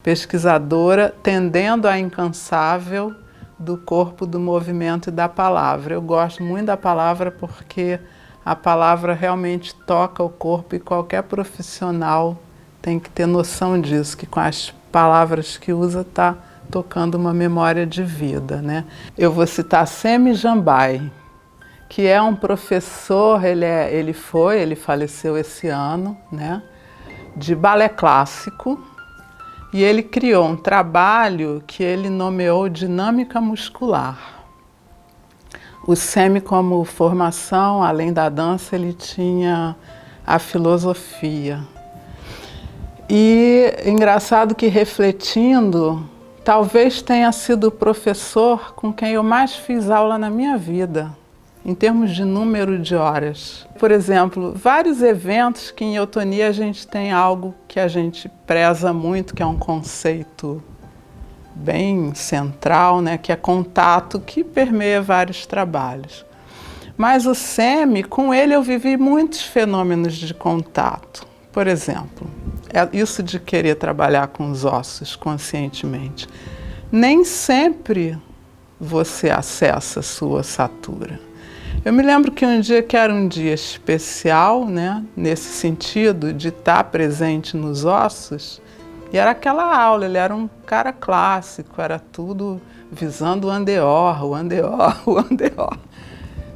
pesquisadora tendendo à incansável do corpo, do movimento e da palavra. Eu gosto muito da palavra porque a palavra realmente toca o corpo e qualquer profissional tem que ter noção disso, que com as palavras que usa está tocando uma memória de vida, né? Eu vou citar Semi Jambai, que é um professor, ele faleceu esse ano, né, de balé clássico, e ele criou um trabalho que ele nomeou dinâmica muscular. O Semi, como formação, além da dança, ele tinha a filosofia. E engraçado que, refletindo, talvez tenha sido o professor com quem eu mais fiz aula na minha vida, em termos de número de horas. Por exemplo, vários eventos que em eutonia a gente tem algo que a gente preza muito, que é um conceito bem central, né, que é contato, que permeia vários trabalhos. Mas o Semi, com ele eu vivi muitos fenômenos de contato. Por exemplo, isso de querer trabalhar com os ossos conscientemente. Nem sempre você acessa a sua ossatura. Eu me lembro que um dia que era um dia especial, né, nesse sentido de estar presente nos ossos, e era aquela aula, ele era um cara clássico, era tudo visando o Andeor, o Andeor, o Andeor.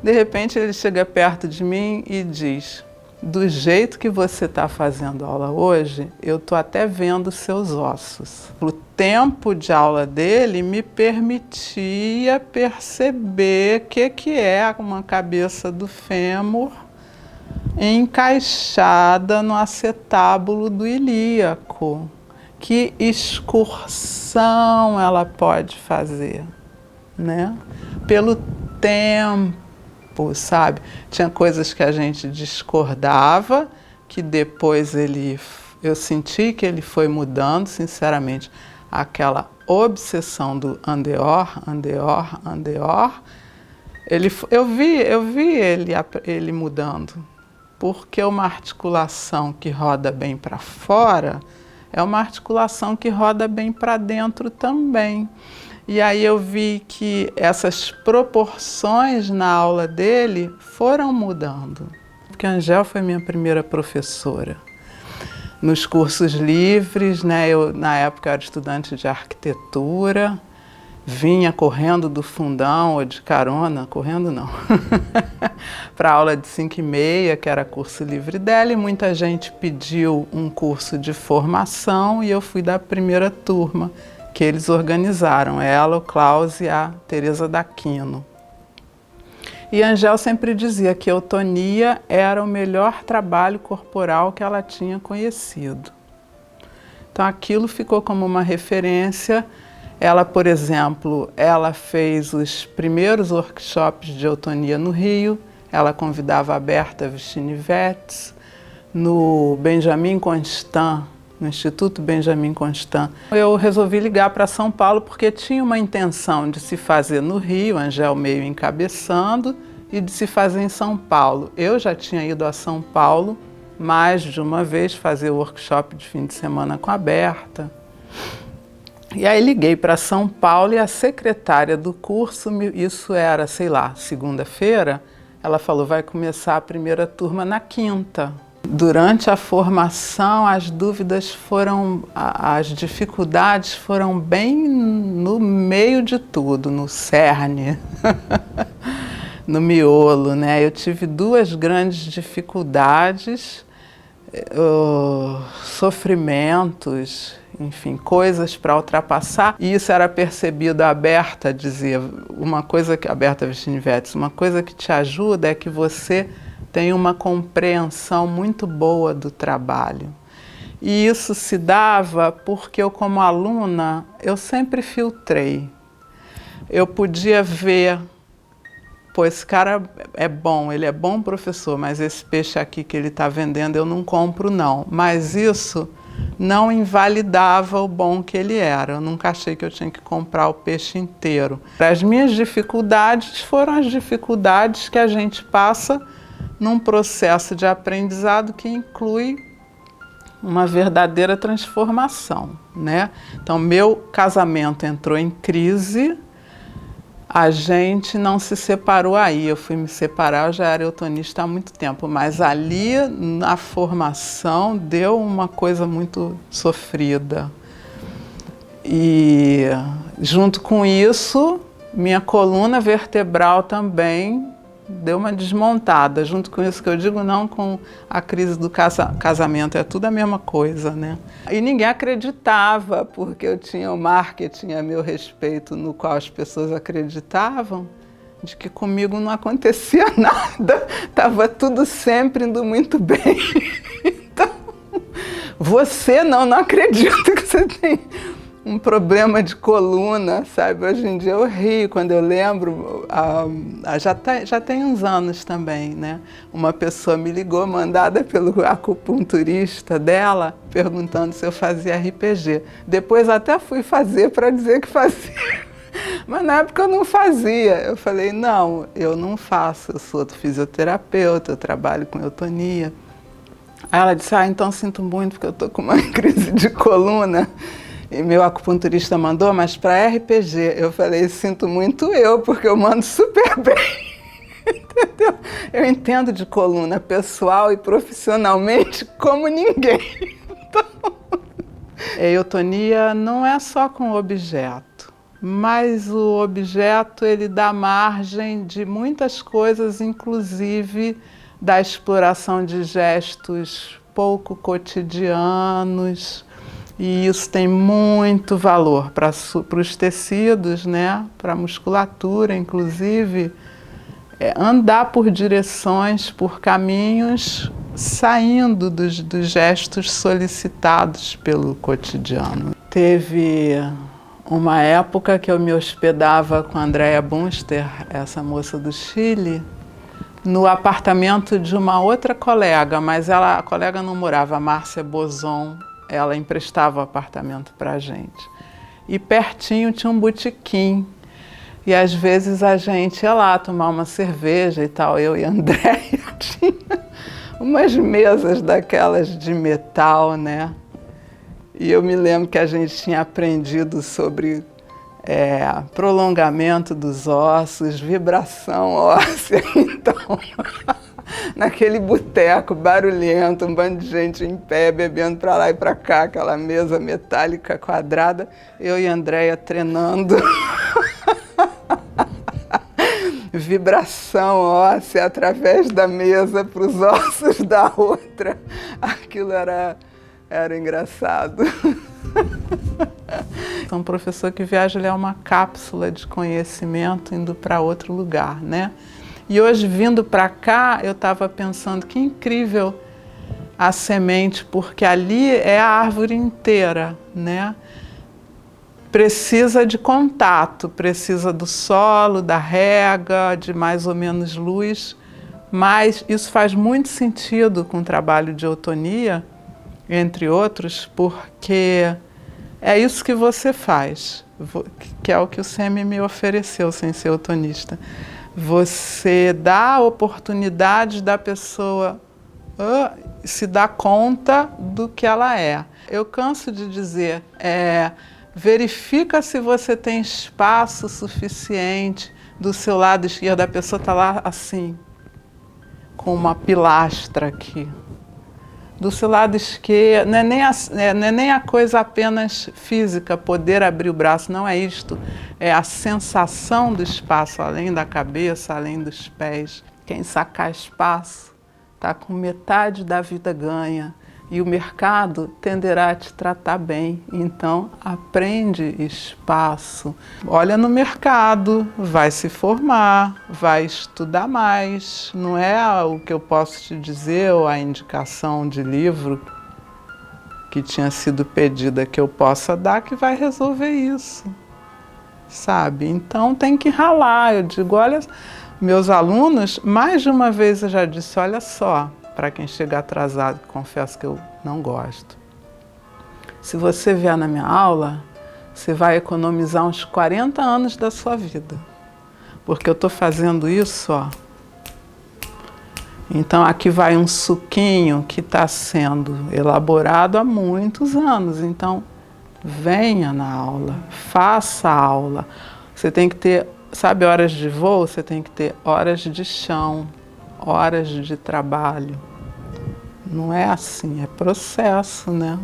De repente ele chega perto de mim e diz: do jeito que você está fazendo aula hoje, eu estou até vendo seus ossos. O tempo de aula dele me permitia perceber o que é uma cabeça do fêmur encaixada no acetábulo do ilíaco. Que excursão ela pode fazer, né? Pelo tempo, sabe? Tinha coisas que a gente discordava, que depois eu senti que ele foi mudando, sinceramente. Aquela obsessão do Andeor, Andeor, Andeor, eu vi ele mudando, porque uma articulação que roda bem para fora é uma articulação que roda bem para dentro também. E aí eu vi que essas proporções na aula dele foram mudando. Porque a Angel foi minha primeira professora. Nos cursos livres, né, na época eu era estudante de arquitetura, vinha correndo do fundão ou de carona, correndo não, para a aula de 5h30, que era curso livre dela, e muita gente pediu um curso de formação e eu fui da primeira turma que eles organizaram, ela, o Klaus e a Teresa Daquino. E a Angel sempre dizia que a eutonia era o melhor trabalho corporal que ela tinha conhecido. Então aquilo ficou como uma referência. Ela, por exemplo, ela fez os primeiros workshops de eutonia no Rio, ela convidava a Berta Vishnivetz, no Benjamin Constant, no Instituto Benjamin Constant. Eu resolvi ligar para São Paulo porque tinha uma intenção de se fazer no Rio, a Angel meio encabeçando, e de se fazer em São Paulo. Eu já tinha ido a São Paulo mais de uma vez fazer o workshop de fim de semana com a Berta. E aí liguei para São Paulo e a secretária do curso, isso era, sei lá, segunda-feira, ela falou: vai começar a primeira turma na quinta. Durante a formação, as dificuldades foram bem no meio de tudo, no cerne, no miolo, né? Eu tive duas grandes dificuldades, sofrimentos, enfim, coisas para ultrapassar. E isso era percebido, a Berta dizia, uma coisa que a Berta Vishnivetz, uma coisa que te ajuda é que você tem uma compreensão muito boa do trabalho. E isso se dava porque eu, como aluna, eu sempre filtrei. Eu podia ver, pô, esse cara é bom, ele é bom professor, mas esse peixe aqui que ele está vendendo eu não compro não. Mas isso não invalidava o bom que ele era. Eu nunca achei que eu tinha que comprar o peixe inteiro. As minhas dificuldades foram as dificuldades que a gente passa num processo de aprendizado que inclui uma verdadeira transformação. né? Então, meu casamento entrou em crise, a gente não se separou aí. Eu fui me separar, eu já era eutonista há muito tempo, mas ali na formação deu uma coisa muito sofrida. E junto com isso, minha coluna vertebral também deu uma desmontada. Junto com isso que eu digo, não com a crise do casamento, é tudo a mesma coisa, né? E ninguém acreditava, porque eu tinha o marketing a meu respeito, no qual as pessoas acreditavam, de que comigo não acontecia nada, estava tudo sempre indo muito bem. Então, você não acredita que você tem um problema de coluna, sabe? Hoje em dia eu rio quando eu lembro, já tem uns anos também, né? Uma pessoa me ligou, mandada pelo acupunturista dela, perguntando se eu fazia RPG. Depois até fui fazer para dizer que fazia, mas na época eu não fazia. Eu falei, não, eu não faço, eu sou fisioterapeuta, eu trabalho com eutonia. Aí ela disse, então sinto muito porque eu tô com uma crise de coluna. E meu acupunturista mandou, mas para RPG. Eu falei, sinto muito porque eu mando super bem. Entendeu? Eu entendo de coluna pessoal e profissionalmente como ninguém. Então, a eutonia não é só com objeto, mas o objeto ele dá margem de muitas coisas, inclusive da exploração de gestos pouco cotidianos. E isso tem muito valor para os tecidos, né? Para a musculatura, inclusive. Andar por direções, por caminhos, saindo dos gestos solicitados pelo cotidiano. Teve uma época que eu me hospedava com a Andrea Bunster, essa moça do Chile, no apartamento de uma outra colega, mas a colega não morava, a Márcia Bozon. Ela emprestava o apartamento para a gente. E pertinho tinha um botequim. E às vezes a gente ia lá tomar uma cerveja e tal. Eu e a Andréia tinha umas mesas daquelas de metal, né? E eu me lembro que a gente tinha aprendido sobre prolongamento dos ossos, vibração óssea. Então, naquele boteco barulhento, um bando de gente em pé, bebendo para lá e para cá, aquela mesa metálica quadrada, eu e a Andréia treinando. Vibração óssea através da mesa para os ossos da outra. Aquilo era engraçado. Um professor que viaja, ele é uma cápsula de conhecimento indo para outro lugar, né? E hoje, vindo para cá, eu estava pensando que incrível a semente, porque ali é a árvore inteira, né? Precisa de contato, precisa do solo, da rega, de mais ou menos luz, mas isso faz muito sentido com o trabalho de eutonia, entre outros, porque é isso que você faz, que é o que o SEMI me ofereceu sem ser eutonista. Você dá a oportunidade da pessoa se dar conta do que ela é. Eu canso de dizer, verifica se você tem espaço suficiente do seu lado esquerdo. A pessoa está lá assim, com uma pilastra aqui. Do seu lado esquerdo, não é nem a coisa apenas física, poder abrir o braço, não é isto. É a sensação do espaço, além da cabeça, além dos pés. Quem sacar espaço está com metade da vida ganha. E o mercado tenderá a te tratar bem. Então, aprende espaço. Olha no mercado, vai se formar, vai estudar mais. Não é o que eu posso te dizer, ou a indicação de livro que tinha sido pedida que eu possa dar, que vai resolver isso. Sabe? Então, tem que ralar. Eu digo, olha, meus alunos, mais de uma vez eu já disse, olha só, para quem chega atrasado, confesso que eu não gosto. Se você vier na minha aula, você vai economizar uns 40 anos da sua vida. Porque eu estou fazendo isso, ó. Então aqui vai um suquinho que está sendo elaborado há muitos anos. Então venha na aula, faça a aula. Você tem que ter, sabe, horas de voo, você tem que ter horas de chão, horas de trabalho. Não é assim, é processo, né?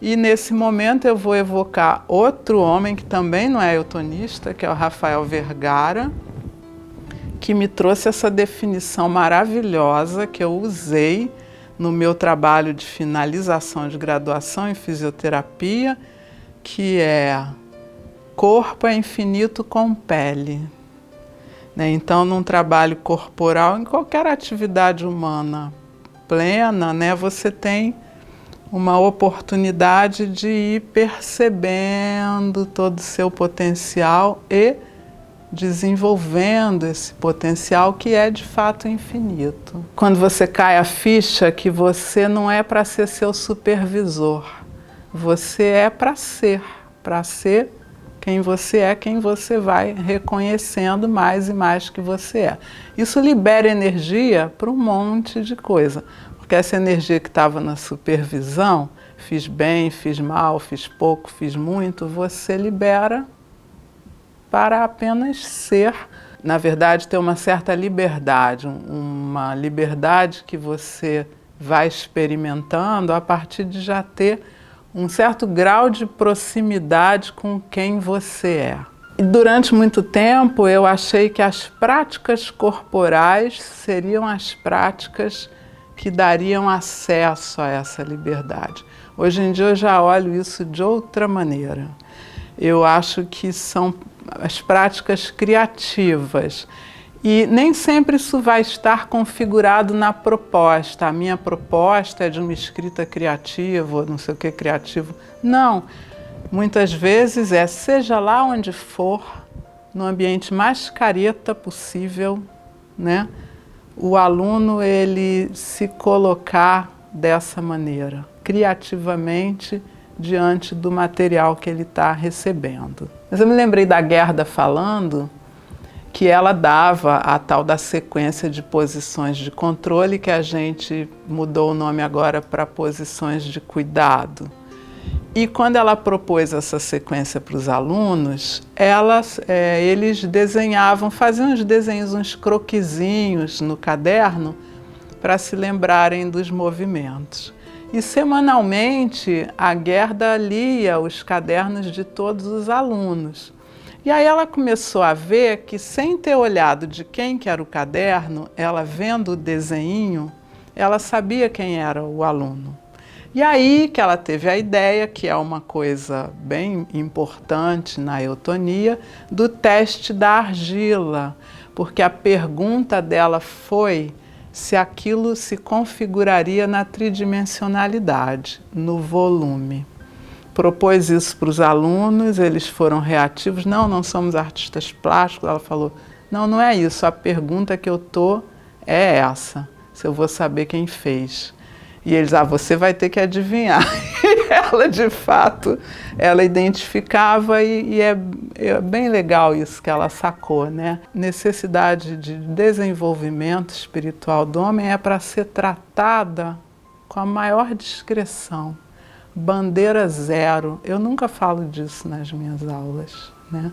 E nesse momento eu vou evocar outro homem que também não é eutonista, que é o Rafael Vergara, que me trouxe essa definição maravilhosa que eu usei no meu trabalho de finalização de graduação em fisioterapia, que é corpo é infinito com pele. Né? Então, num trabalho corporal, em qualquer atividade humana plena, né, você tem uma oportunidade de ir percebendo todo o seu potencial e desenvolvendo esse potencial que é de fato infinito. Quando você cai a ficha que você não é para ser seu supervisor, você é para ser quem você vai reconhecendo mais e mais que você é. Isso libera energia para um monte de coisa, porque essa energia que estava na supervisão, fiz bem, fiz mal, fiz pouco, fiz muito, você libera para apenas ser, na verdade, ter uma certa liberdade, uma liberdade que você vai experimentando a partir de já ter um certo grau de proximidade com quem você é. E durante muito tempo eu achei que as práticas corporais seriam as práticas que dariam acesso a essa liberdade. Hoje em dia eu já olho isso de outra maneira. Eu acho que são as práticas criativas. E nem sempre isso vai estar configurado na proposta. A minha proposta é de uma escrita criativa, não sei o que criativo. Não. Muitas vezes é, seja lá onde for, no ambiente mais careta possível, né? O aluno ele se colocar dessa maneira, criativamente, diante do material que ele está recebendo. Mas eu me lembrei da Gerda falando que ela dava a tal da sequência de posições de controle, que a gente mudou o nome agora para posições de cuidado. E quando ela propôs essa sequência para os alunos, eles desenhavam, faziam uns desenhos, uns croquisinhos no caderno para se lembrarem dos movimentos. E semanalmente a Gerda lia os cadernos de todos os alunos. E aí ela começou a ver que, sem ter olhado de quem que era o caderno, ela vendo o desenho, ela sabia quem era o aluno. E aí que ela teve a ideia, que é uma coisa bem importante na eutonia, do teste da argila, porque a pergunta dela foi se aquilo se configuraria na tridimensionalidade, no volume. Propôs isso para os alunos, eles foram reativos. Não somos artistas plásticos. Ela falou, não é isso, a pergunta que eu estou é essa, se eu vou saber quem fez. E eles, você vai ter que adivinhar. E ela, de fato, ela identificava e é bem legal isso que ela sacou, né? Necessidade de desenvolvimento espiritual do homem é para ser tratada com a maior discrição. Bandeira zero. Eu nunca falo disso nas minhas aulas, né?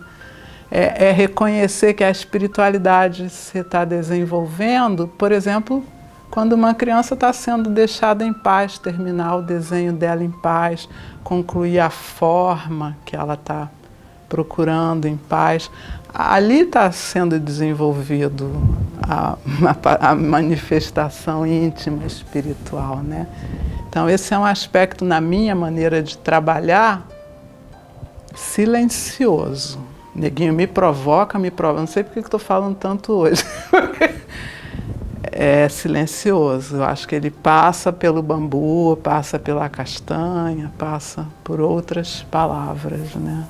É reconhecer que a espiritualidade se está desenvolvendo, por exemplo, quando uma criança está sendo deixada em paz, terminar o desenho dela em paz, concluir a forma que ela está procurando em paz, ali está sendo desenvolvido a manifestação íntima espiritual, né? Então esse é um aspecto, na minha maneira de trabalhar, silencioso. Neguinho me provoca, não sei porque estou falando tanto hoje. É silencioso, eu acho que ele passa pelo bambu, passa pela castanha, passa por outras palavras, né?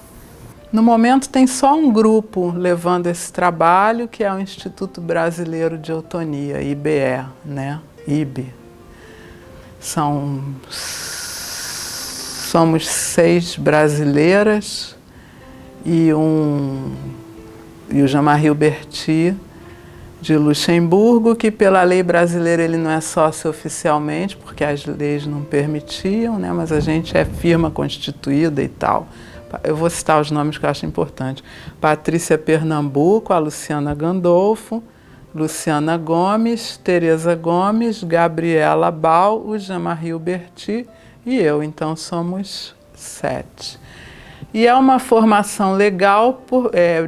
No momento tem só um grupo levando esse trabalho, que é o Instituto Brasileiro de Eutonia, IBE, né? IB. Somos 6 brasileiras e o Jean-Marie Huberti de Luxemburgo, que pela lei brasileira ele não é sócio oficialmente, porque as leis não permitiam, né? Mas a gente é firma constituída e tal. Eu vou citar os nomes que eu acho importantes. Patrícia Pernambuco, a Luciana Gandolfo, Luciana Gomes, Tereza Gomes, Gabriela Bal, o Jean-Marie Huberti e eu. Então somos 7. E é uma formação legal,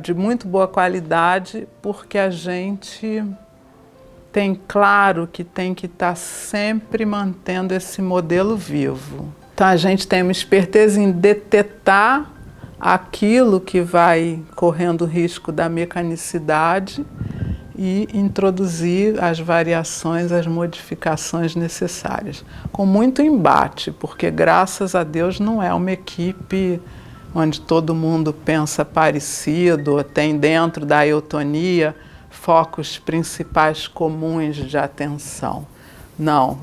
de muito boa qualidade, porque a gente tem claro que tem que estar sempre mantendo esse modelo vivo. Então a gente tem uma esperteza em detectar aquilo que vai correndo risco da mecanicidade e introduzir as variações, as modificações necessárias. Com muito embate, porque graças a Deus não é uma equipe onde todo mundo pensa parecido, tem dentro da eutonia focos principais comuns de atenção. Não,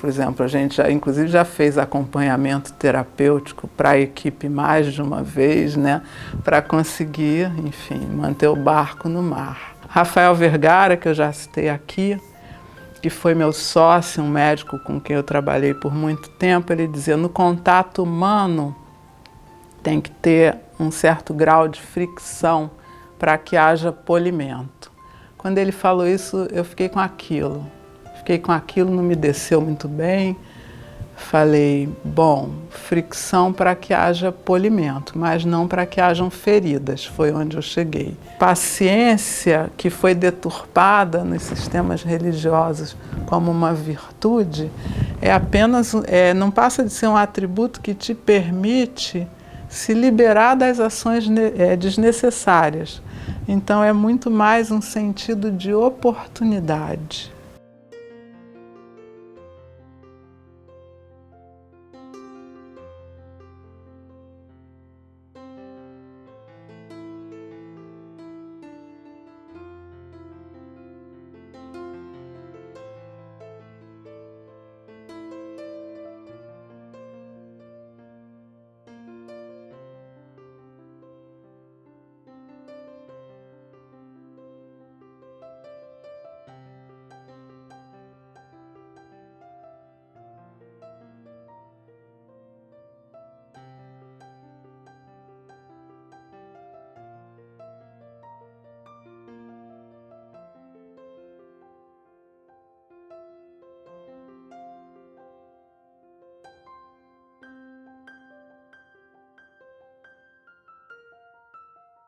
por exemplo, a gente inclusive já fez acompanhamento terapêutico para a equipe mais de uma vez, né, para conseguir, enfim, manter o barco no mar. Rafael Vergara, que eu já citei aqui, que foi meu sócio, um médico com quem eu trabalhei por muito tempo, ele dizia: no contato humano tem que ter um certo grau de fricção para que haja polimento. Quando ele falou isso, eu fiquei com aquilo. Não me desceu muito bem. Falei, bom, fricção para que haja polimento, mas não para que hajam feridas, foi onde eu cheguei. Paciência, que foi deturpada nos sistemas religiosos como uma virtude, não passa de ser um atributo que te permite se liberar das ações desnecessárias. Então é muito mais um sentido de oportunidade.